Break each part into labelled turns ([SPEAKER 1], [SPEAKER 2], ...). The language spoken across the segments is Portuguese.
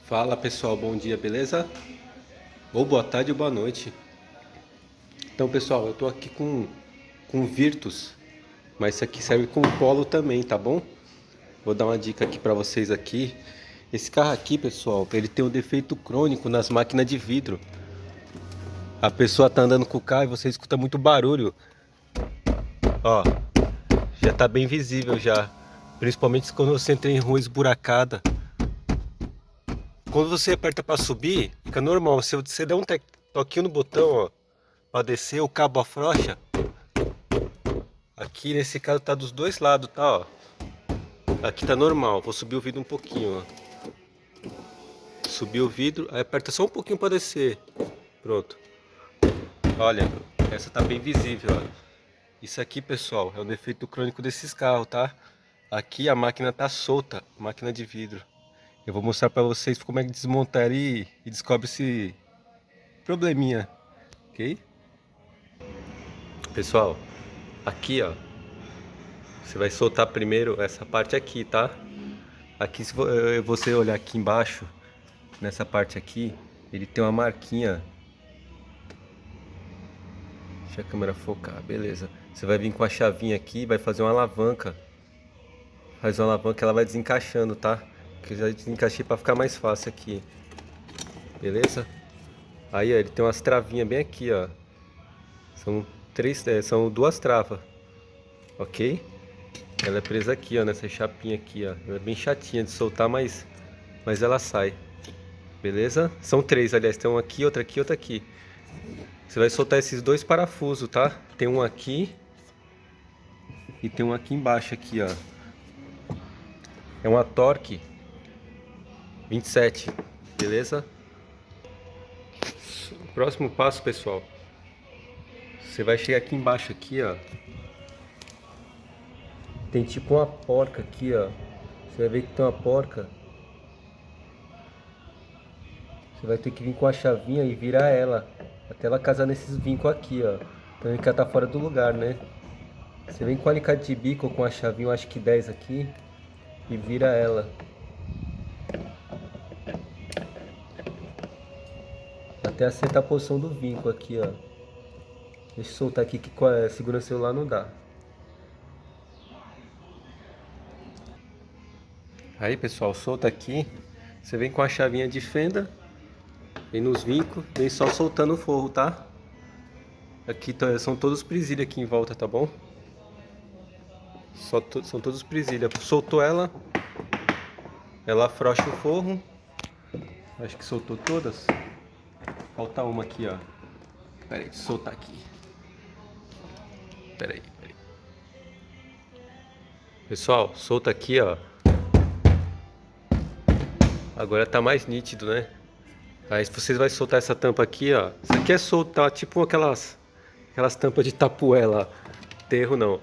[SPEAKER 1] Fala pessoal, bom dia, beleza? Ou boa tarde ou boa noite. Então pessoal, eu tô aqui com Virtus, mas isso aqui serve como polo também, tá bom? Vou dar uma dica aqui pra vocês aqui. Esse carro aqui, pessoal, ele tem um defeito crônico nas máquinas de vidro. A pessoa tá andando com o carro e você escuta muito barulho. Ó, já tá bem visível já. Principalmente quando você entra em rua esburacada. Quando você aperta para subir, fica normal. Se você der um toquinho no botão, ó, para descer, o cabo afrouxa. Aqui nesse caso tá dos dois lados, tá, ó. Aqui tá normal. Vou subir o vidro um pouquinho, ó. Subir o vidro, aí aperta só um pouquinho para descer. Pronto. Olha, essa tá bem visível, ó. Isso aqui, pessoal, é o defeito crônico desses carros, tá? Aqui a máquina tá solta, máquina de vidro. Eu vou mostrar para vocês como é que desmontar e descobre esse probleminha, ok? Pessoal, aqui ó, você vai soltar primeiro essa parte aqui, tá? Aqui se você olhar aqui embaixo, nessa parte aqui, ele tem uma marquinha. Deixa a câmera focar, beleza. Você vai vir com a chavinha aqui, vai fazer uma alavanca. Faz uma alavanca, ela vai desencaixando, tá? Que eu já desencaixei para ficar mais fácil aqui. Beleza? Aí ó, ele tem umas travinhas bem aqui, ó. São duas travas, ok? Ela é presa aqui, ó, nessa chapinha aqui, ó. Ela é bem chatinha de soltar, mas ela sai. Beleza? São três, aliás, tem uma aqui, outra aqui, outra aqui. Você vai soltar esses dois parafusos, tá? Tem um aqui e tem um aqui embaixo aqui, ó. É uma Torque 27, beleza? Próximo passo, pessoal. Você vai chegar aqui embaixo aqui, ó. Tem tipo uma porca aqui, ó. Você vai ver que tem uma porca. Você vai ter que vir com a chavinha e virar ela até ela casar nesses vincos aqui, ó. Então que ela tá fora do lugar, né? Você vem com o alicate de bico ou com a chavinha, eu acho que 10 aqui, e vira ela até acertar a posição do vinco aqui, ó. Deixa eu soltar aqui que segura o celular não dá. Aí pessoal, solta aqui. Você vem com a chavinha de fenda, vem nos vincos, vem só soltando o forro, tá? Aqui são todos presilha aqui em volta, tá bom? São todos presilha. Soltou ela, ela afrouxa o forro. Acho que soltou todas. Falta uma aqui, ó. Pera aí, deixa eu soltar aqui. Pera aí. Pessoal, solta aqui, ó. Agora tá mais nítido, né? Aí vocês vão soltar essa tampa aqui, ó. Isso aqui é soltar, tipo aquelas tampas de tapué lá. Terro não.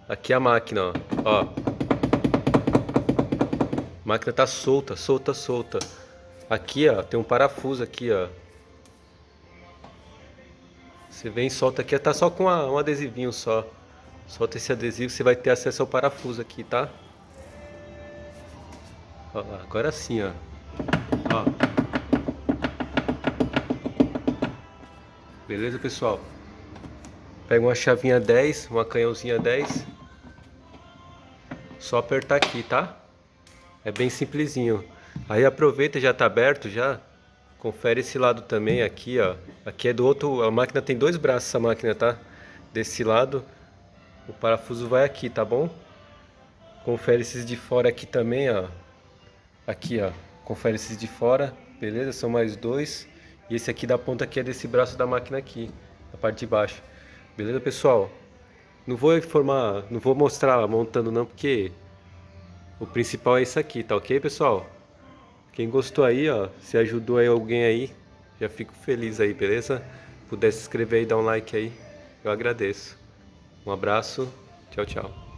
[SPEAKER 1] Aqui é a máquina, ó. Ó. A máquina tá solta, solta, solta. Aqui, ó, tem um parafuso aqui, ó. Você vem e solta aqui, tá só com um adesivinho só. Solta esse adesivo, você vai ter acesso ao parafuso aqui, tá? Ó, agora sim, ó. Ó. Beleza, pessoal? Pega uma chavinha 10, uma canhãozinha 10. Só apertar aqui, tá? É bem simplesinho. Aí aproveita, já tá aberto já. Confere esse lado também aqui, ó. Aqui é do outro, a máquina tem dois braços essa máquina, tá? Desse lado, o parafuso vai aqui, tá bom? Confere esses de fora aqui também, ó. Aqui, ó. Confere esses de fora, beleza? São mais dois. E esse aqui da ponta aqui é desse braço da máquina aqui, na parte de baixo. Beleza, pessoal? Não vou mostrar montando não, porque o principal é isso aqui, tá ok, pessoal? Quem gostou aí, ó, se ajudou aí alguém aí, já fico feliz aí, beleza? Puder se inscrever e dar um like aí, eu agradeço. Um abraço, tchau, tchau.